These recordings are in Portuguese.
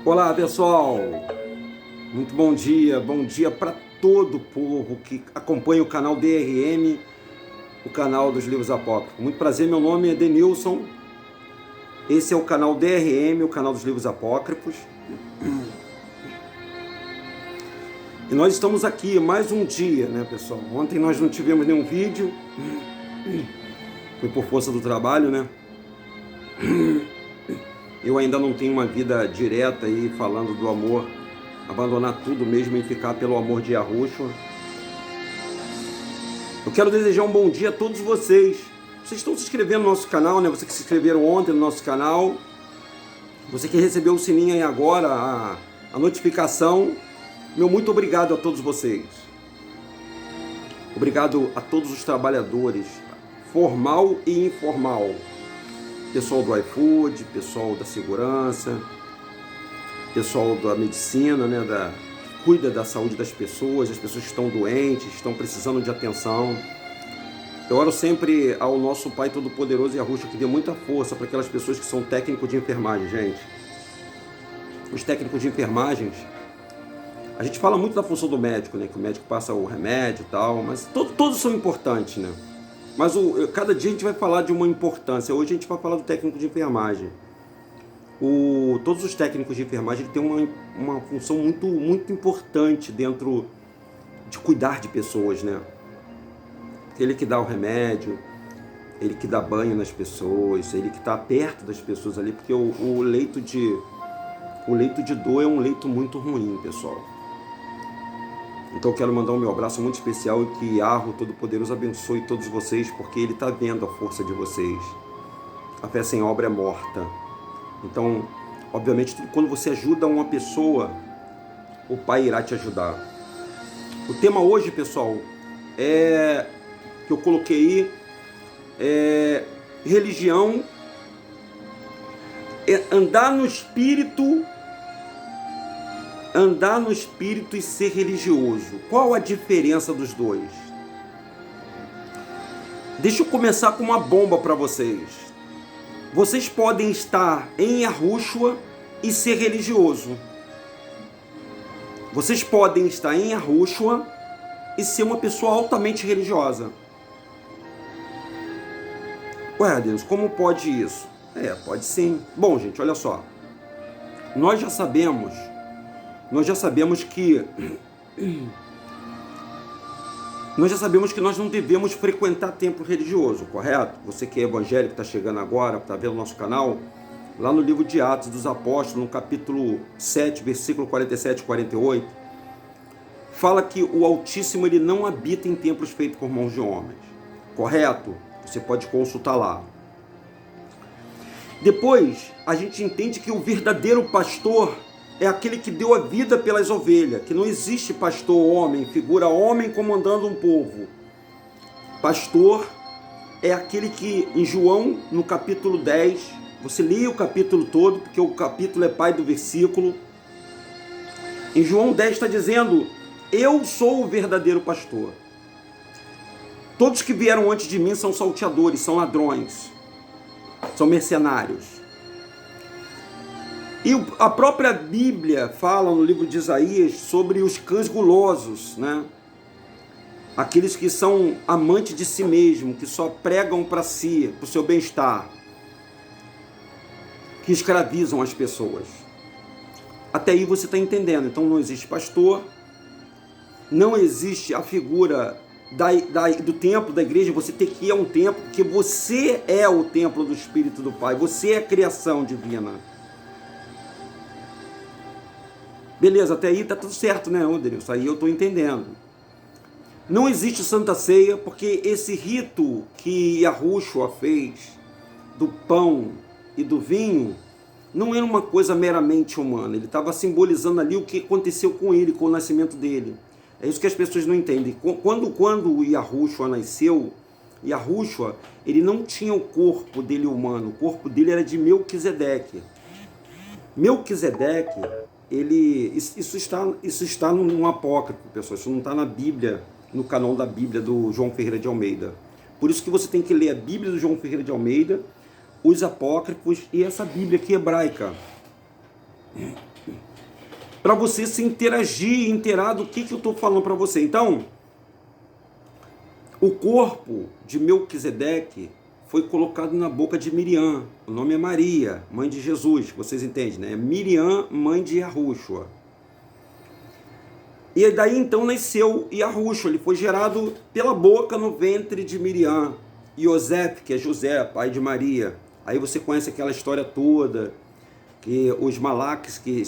Olá pessoal, muito bom dia para todo o povo que acompanha o canal DRM, o canal dos livros apócrifos. Muito prazer, meu nome é Denilson, esse é o canal DRM, o canal dos livros apócrifos. E nós estamos aqui mais um dia, né pessoal? Ontem nós não tivemos nenhum vídeo, foi por força do trabalho, né? Eu ainda não tenho uma vida direta aí falando do amor, abandonar tudo mesmo e ficar pelo amor de Yahushua. Eu quero desejar um bom dia a todos vocês. Vocês estão se inscrevendo no nosso canal, né? Vocês que se inscreveram ontem no nosso canal, você que recebeu o sininho aí agora, a notificação, meu muito obrigado a todos vocês. Obrigado a todos os trabalhadores, formal e informal. Pessoal do iFood, pessoal da segurança, pessoal da medicina, né, que cuida da saúde das pessoas, as pessoas que estão doentes, estão precisando de atenção. Eu oro sempre ao nosso Pai Todo-Poderoso Yahushua que dê muita força para aquelas pessoas que são técnicos de enfermagem, gente. Os técnicos de enfermagem, a gente fala muito da função do médico, né, que o médico passa o remédio e tal, mas todos são importantes, né? Mas cada dia a gente vai falar de uma importância. Hoje a gente vai falar do técnico de enfermagem. Todos os técnicos de enfermagem têm uma função muito importante dentro de cuidar de pessoas, né? Ele que dá o remédio, ele que dá banho nas pessoas, ele que está perto das pessoas ali, porque o leito de dor é um leito muito ruim, pessoal. Então eu quero mandar um meu abraço muito especial e que Yahweh Todo-Poderoso abençoe todos vocês, porque Ele está vendo a força de vocês. A fé sem obra é morta. Então, obviamente, quando você ajuda uma pessoa, o Pai irá te ajudar. O tema hoje, pessoal, que eu coloquei aí, religião, andar no espírito e ser religioso. Qual a diferença dos dois? Deixa eu começar com uma bomba para vocês. Vocês podem estar em Yahushua e ser religioso. Vocês podem estar em Yahushua e ser uma pessoa altamente religiosa. Ué, Deus, como pode isso? Pode sim. Bom, gente, olha só. Nós já sabemos que nós não devemos frequentar templo religioso, correto? Você que é evangélico, está chegando agora, está vendo o nosso canal, lá no livro de Atos dos Apóstolos, no capítulo 7, versículo 47 e 48, fala que o Altíssimo ele não habita em templos feitos por mãos de homens, correto? Você pode consultar lá. Depois, a gente entende que o verdadeiro pastor é aquele que deu a vida pelas ovelhas, que não existe pastor homem, figura homem comandando um povo. Pastor é aquele que, em João, no capítulo 10, você lê o capítulo todo, porque o capítulo é pai do versículo. Em João 10 está dizendo, eu sou o verdadeiro pastor. Todos que vieram antes de mim são salteadores, são ladrões, são mercenários. E a própria Bíblia fala no livro de Isaías sobre os cães gulosos, né? Aqueles que são amantes de si mesmo, que só pregam para si, para o seu bem-estar, que escravizam as pessoas. Até aí você está entendendo. Então não existe pastor, não existe a figura do templo, da igreja, você tem que ir a um templo, porque você é o templo do Espírito do Pai, você é a criação divina. Beleza, até aí tá tudo certo, né, Rodrigo? Isso aí eu tô entendendo. Não existe Santa Ceia, porque esse rito que Yahushua fez do pão e do vinho não era uma coisa meramente humana. Ele estava simbolizando ali o que aconteceu com ele, com o nascimento dele. É isso que as pessoas não entendem. Quando Yahushua nasceu, Yahushua, ele não tinha o corpo dele humano. O corpo dele era de Melquisedeque. Melquisedeque, isso está no apócrifo, pessoal. Isso não está na Bíblia, no canal da Bíblia do João Ferreira de Almeida. Por isso que você tem que ler a Bíblia do João Ferreira de Almeida, os apócrifos e essa Bíblia aqui hebraica. para você se interagir, inteirar do que eu estou falando para você. Então, o corpo de Melquisedeque foi colocado na boca de Miriam. O nome é Maria, mãe de Jesus, vocês entendem, né? Miriam, mãe de Yahushua. E daí então nasceu Yahushua, ele foi gerado pela boca no ventre de Miriam. Yosef, que é José, pai de Maria. Aí você conhece aquela história toda, que os malaques, que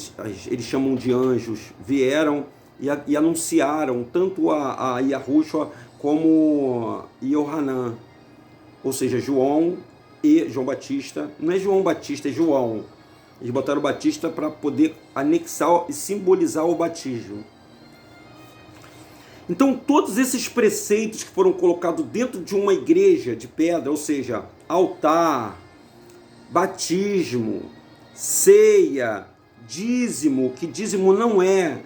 eles chamam de anjos, vieram e anunciaram tanto a Yahushua como Yohanan, ou seja, João e João Batista. Não é João Batista, é João. Eles botaram o Batista para poder anexar e simbolizar o batismo. Então, todos esses preceitos que foram colocados dentro de uma igreja de pedra, ou seja, altar, batismo, ceia, dízimo, que dízimo não é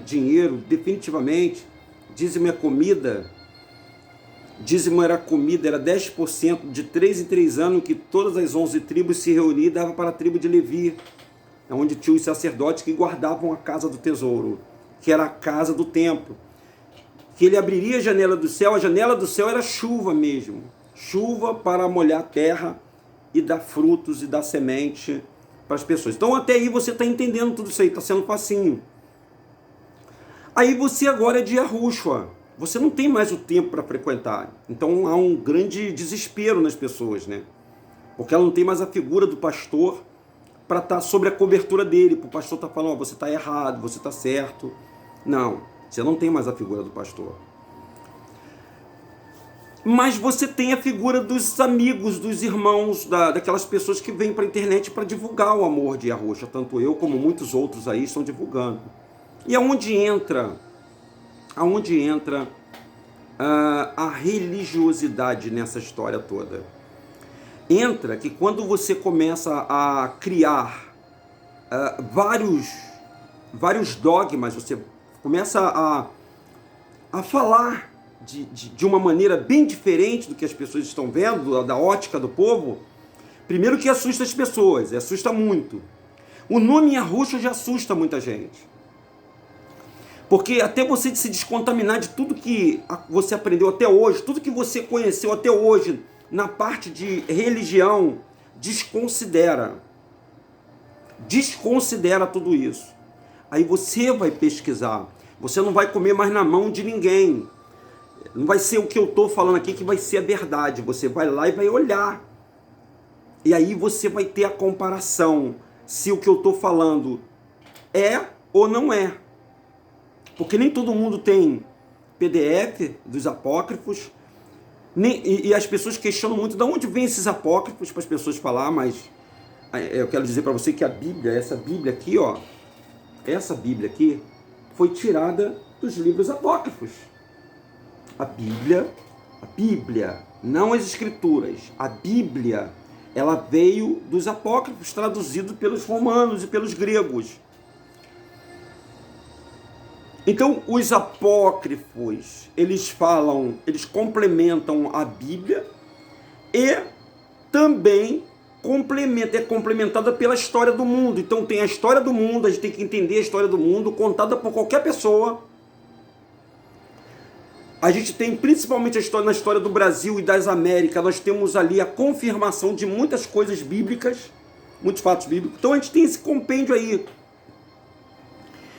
dinheiro, definitivamente. Dízimo é comida. Dízimo era comida, era 10%, de 3 em 3 anos, que todas as 11 tribos se reuniam e davam para a tribo de Levi, onde tinha os sacerdotes que guardavam a casa do tesouro, que era a casa do templo. Que ele abriria a janela do céu era chuva mesmo, chuva para molhar a terra e dar frutos e dar semente para as pessoas. Então até aí você está entendendo tudo isso aí, está sendo facinho. Aí você agora é de Yahushua, você não tem mais o tempo para frequentar, então há um grande desespero nas pessoas, né? Porque ela não tem mais a figura do pastor para estar sobre a cobertura dele, para o pastor estar falando, você está errado, você está certo. Não, você não tem mais a figura do pastor. Mas você tem a figura dos amigos, dos irmãos, daquelas pessoas que vêm para a internet para divulgar o amor de Yahushua. Tanto eu como muitos outros aí estão divulgando. E aonde entra a religiosidade nessa história toda? Entra que quando você começa a criar vários dogmas, você começa a falar de uma maneira bem diferente do que as pessoas estão vendo, da ótica do povo. Primeiro que assusta as pessoas, assusta muito. O nome Yahushua já assusta muita gente. Porque até você se descontaminar de tudo que você aprendeu até hoje, tudo que você conheceu até hoje na parte de religião, desconsidera tudo isso. Aí você vai pesquisar, você não vai comer mais na mão de ninguém. Não vai ser o que eu estou falando aqui que vai ser a verdade. Você vai lá e vai olhar. E aí você vai ter a comparação se o que eu estou falando é ou não é. Porque nem todo mundo tem PDF dos apócrifos. E as pessoas questionam muito de onde vem esses apócrifos para as pessoas falar, mas eu quero dizer para você que a Bíblia, essa Bíblia aqui, foi tirada dos livros apócrifos. A Bíblia, não as escrituras, a Bíblia, ela veio dos apócrifos, traduzido pelos romanos e pelos gregos. Então, os apócrifos, eles complementam a Bíblia e também é complementada pela história do mundo. Então, tem a história do mundo, a gente tem que entender a história do mundo, contada por qualquer pessoa. A gente tem principalmente na história do Brasil e das Américas, nós temos ali a confirmação de muitas coisas bíblicas, muitos fatos bíblicos. Então a gente tem esse compêndio aí.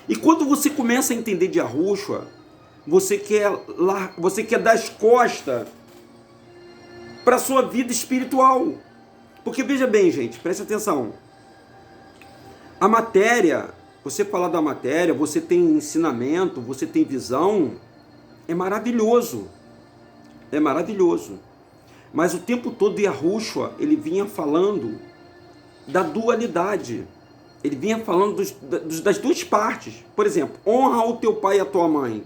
E quando você começa a entender de Yahushua, você quer dar as costas para a sua vida espiritual. Porque veja bem, gente, preste atenção. A matéria, você falar da matéria, você tem ensinamento, você tem visão, é maravilhoso. É maravilhoso. Mas o tempo todo Yahushua, ele vinha falando da dualidade. Ele vinha falando das duas partes. Por exemplo, honra o teu pai e a tua mãe.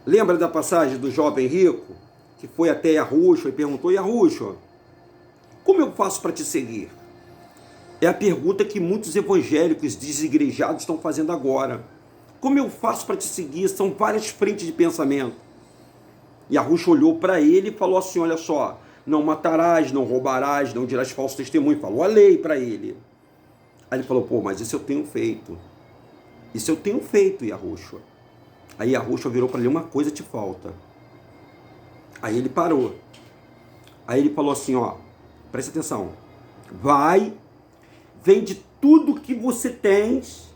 Lembra da passagem do jovem rico, que foi até Yahushua e perguntou, Yahushua, como eu faço para te seguir? É a pergunta que muitos evangélicos desigrejados estão fazendo agora. Como eu faço para te seguir? São várias frentes de pensamento. Yahushua olhou para ele e falou assim, olha só, não matarás, não roubarás, não dirás falso testemunho. Falou a lei para ele. Aí ele falou, pô, mas isso eu tenho feito. Isso eu tenho feito, Yahushua. Aí Yahushua virou para ele: uma coisa te falta. Aí ele parou. Aí ele falou assim, ó, presta atenção. Vai, vende tudo que você tens,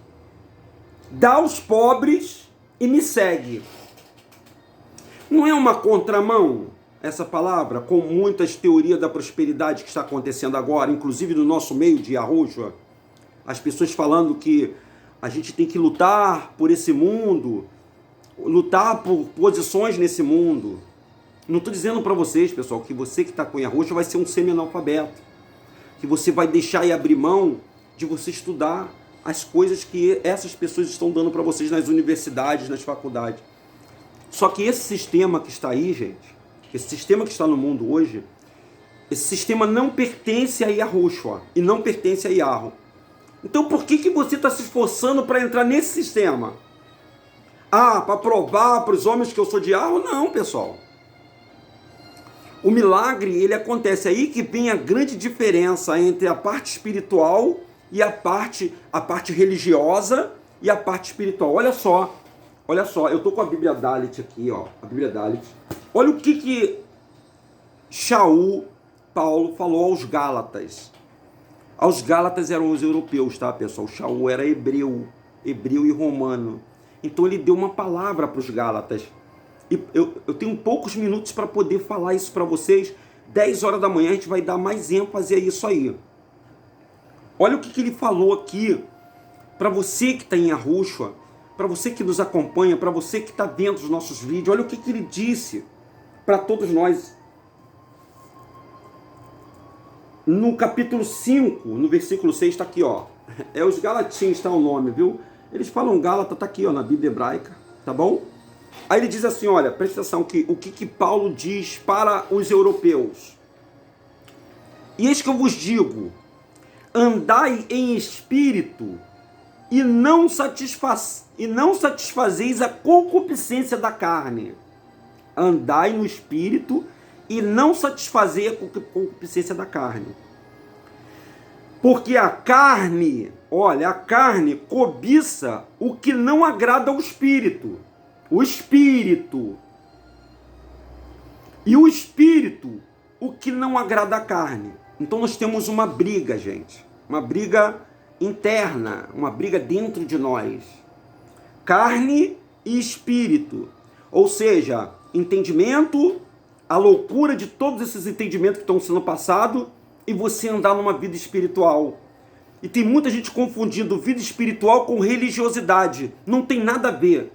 dá aos pobres e me segue. Não é uma contramão essa palavra, com muitas teorias da prosperidade que está acontecendo agora, inclusive no nosso meio de Yahushua? As pessoas falando que a gente tem que lutar por esse mundo, lutar por posições nesse mundo. Não estou dizendo para vocês, pessoal, que você que está com Yahushua vai ser um semi-analfabeto, que você vai deixar e abrir mão de você estudar as coisas que essas pessoas estão dando para vocês nas universidades, nas faculdades. Só que esse sistema que está aí, gente, esse sistema que está no mundo hoje, esse sistema não pertence a Yahushua e não pertence a Yahoo. Então por que você está se esforçando para entrar nesse sistema? Ah, para provar para os homens que eu sou de Yahoo? Não, pessoal. O milagre, ele acontece aí que vem a grande diferença entre a parte espiritual e a parte religiosa e a parte espiritual. Olha só, eu estou com a Bíblia Dalit aqui, ó, a Bíblia Dalit. Olha o que Shaul, Paulo, falou aos Gálatas. Aos Gálatas eram os europeus, tá, pessoal? Shaul era hebreu e romano. Então ele deu uma palavra para os Gálatas. E eu tenho poucos minutos para poder falar isso para vocês. 10 horas da manhã a gente vai dar mais ênfase a isso aí. Olha o que ele falou aqui para você que está em Yahushua, para você que nos acompanha, para você que está vendo os nossos vídeos. Olha o que ele disse para todos nós. No capítulo 5, no versículo 6, está aqui, ó. É os Galatins, está o nome, viu? Eles falam Gálata, está aqui, ó, na Bíblia hebraica, tá bom? Aí ele diz assim, olha, presta atenção, o que Paulo diz para os europeus. E eis que eu vos digo, andai em espírito e não satisfazeis a concupiscência da carne. Andai no espírito e não satisfazeis a concupiscência da carne. Porque a carne, olha, a carne cobiça o que não agrada ao espírito. O espírito. E o espírito, o que não agrada à carne. Então nós temos uma briga, gente. Uma briga interna, uma briga dentro de nós. Carne e espírito. Ou seja, entendimento, a loucura de todos esses entendimentos que estão sendo passados e você andar numa vida espiritual. E tem muita gente confundindo vida espiritual com religiosidade. Não tem nada a ver.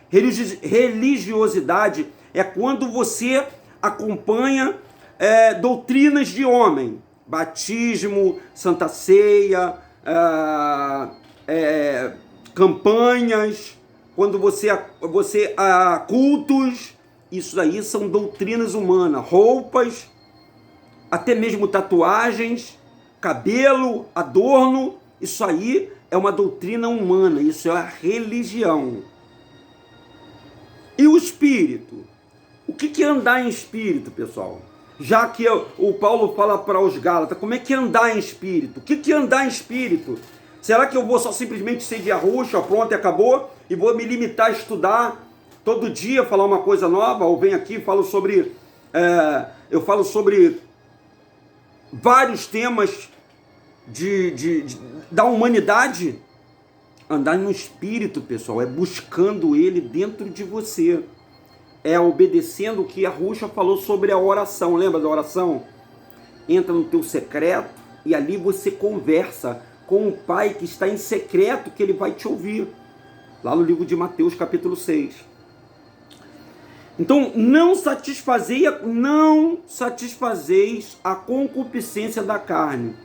Religiosidade é quando você acompanha doutrinas de homem. Batismo, Santa Ceia, campanhas, quando você cultos. Isso aí são doutrinas humanas. Roupas, até mesmo tatuagens, cabelo, adorno. Isso aí é uma doutrina humana. Isso é a religião. E o espírito? O que é andar em espírito, pessoal? Já que o Paulo fala para os Gálatas, como é que é andar em espírito? O que é andar em espírito? Será que eu vou só simplesmente ser de Yahushua, pronto e acabou? E vou me limitar a estudar todo dia, falar uma coisa nova? Ou venho aqui e falo sobre... eu falo sobre vários temas da humanidade? Andar no espírito, pessoal, é buscando ele dentro de você. É obedecendo o que Yahushua falou sobre a oração. Lembra da oração? Entra no teu secreto e ali você conversa com o Pai que está em secreto, que ele vai te ouvir. Lá no livro de Mateus, capítulo 6. Então, não satisfazeis a concupiscência da carne.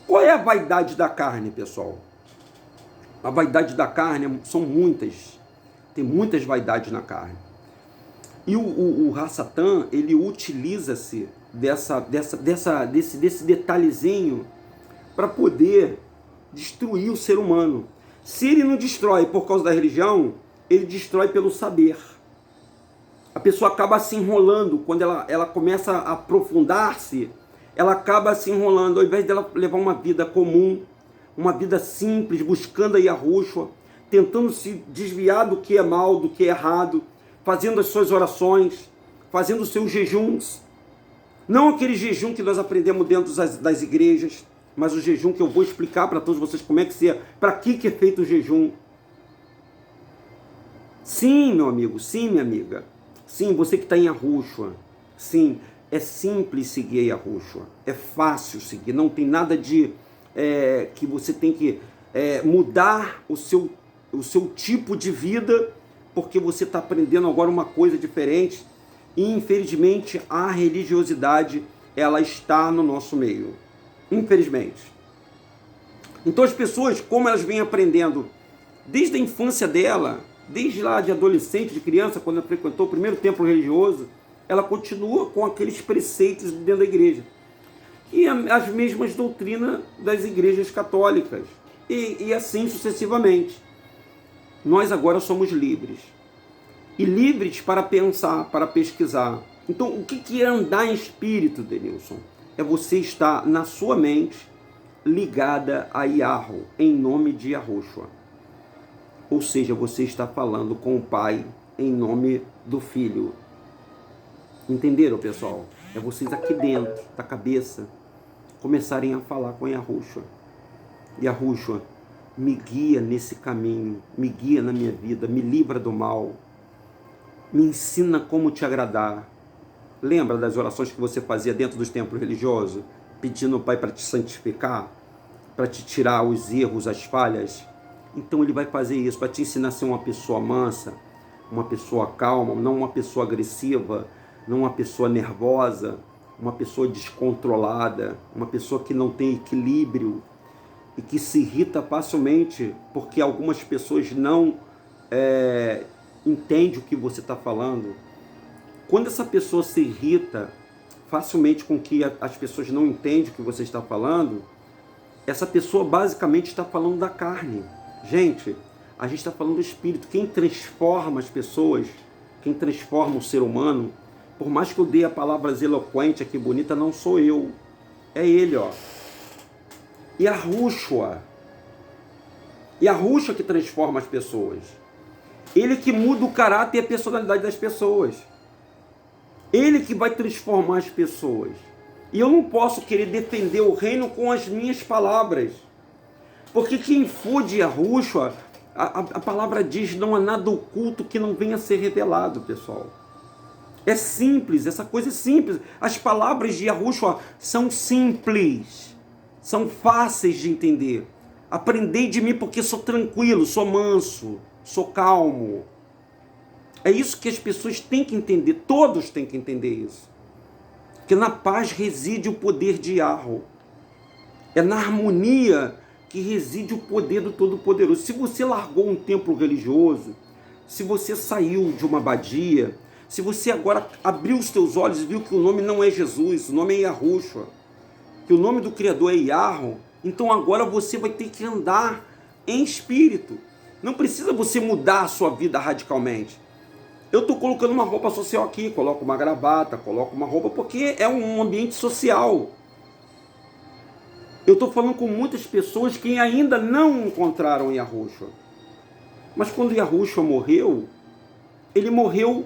Qual é a vaidade da carne, pessoal? A vaidade da carne são muitas. Tem muitas vaidades na carne. E o Hassatan, ele utiliza-se desse detalhezinho para poder destruir o ser humano. Se ele não destrói por causa da religião, ele destrói pelo saber. A pessoa acaba se enrolando, quando ela começa a aprofundar-se, ela acaba se enrolando, ao invés dela levar uma vida comum, uma vida simples, buscando a Yahushua, tentando se desviar do que é mal, do que é errado, fazendo as suas orações, fazendo os seus jejuns. Não aquele jejum que nós aprendemos dentro das igrejas, mas o jejum que eu vou explicar para todos vocês como é que é, para que é feito o jejum. Sim, meu amigo, sim, minha amiga. Sim, você que está em Yahushua. Sim, é simples seguir Yahushua. É fácil seguir. Não tem nada de que você tem que mudar o seu tipo de vida, porque você está aprendendo agora uma coisa diferente. E infelizmente a religiosidade, ela está no nosso meio. Infelizmente. Então as pessoas, como elas vêm aprendendo desde a infância dela, desde lá de adolescente, de criança, quando ela frequentou o primeiro templo religioso, ela continua com aqueles preceitos dentro da igreja. E as mesmas doutrinas das igrejas católicas. E assim sucessivamente. Nós agora somos livres. E livres para pensar, para pesquisar. Então, o que é andar em espírito, Denilson? É você estar na sua mente ligada a Yahweh, em nome de Yahushua. Ou seja, você está falando com o Pai em nome do Filho. Entenderam, pessoal? É vocês aqui dentro da cabeça começarem a falar com Yahushua. Yahushua, me guia nesse caminho, me guia na minha vida, me livra do mal, me ensina como te agradar. Lembra das orações que você fazia dentro dos templos religiosos, pedindo ao Pai para te santificar, para te tirar os erros, as falhas? Então ele vai fazer isso para te ensinar a ser uma pessoa mansa, uma pessoa calma, não uma pessoa agressiva, não uma pessoa nervosa, uma pessoa descontrolada, uma pessoa que não tem equilíbrio e que se irrita facilmente porque algumas pessoas não entendem o que você está falando. Quando essa pessoa se irrita facilmente com que as pessoas não entendem o que você está falando, essa pessoa basicamente está falando da carne. Gente, a gente está falando do espírito. Quem transforma as pessoas, quem transforma o ser humano, por mais que eu dê a palavras eloquente aqui, bonita, não sou eu. É ele, ó. Yahushua. Yahushua que transforma as pessoas. Ele que muda o caráter e a personalidade das pessoas. Ele que vai transformar as pessoas. E eu não posso querer defender o reino com as minhas palavras. Porque quem for de Yahushua, a palavra diz, não há nada oculto que não venha a ser revelado, pessoal. É simples, essa coisa é simples. As palavras de Yahushua são simples, são fáceis de entender. Aprendei de mim porque sou tranquilo, sou manso, sou calmo. É isso que as pessoas têm que entender, todos têm que entender isso. Que na paz reside o poder de Yahweh. É na harmonia que reside o poder do Todo-Poderoso. Se você largou um templo religioso, se você saiu de uma abadia, se você agora abriu os teus olhos e viu que o nome não é Jesus, o nome é Yahushua, que o nome do Criador é Yahweh, então agora você vai ter que andar em espírito. Não precisa você mudar a sua vida radicalmente. Eu estou colocando uma roupa social aqui, coloco uma gravata, coloco uma roupa, porque é um ambiente social. Eu estou falando com muitas pessoas que ainda não encontraram Yahushua. Mas quando Yahushua morreu, ele morreu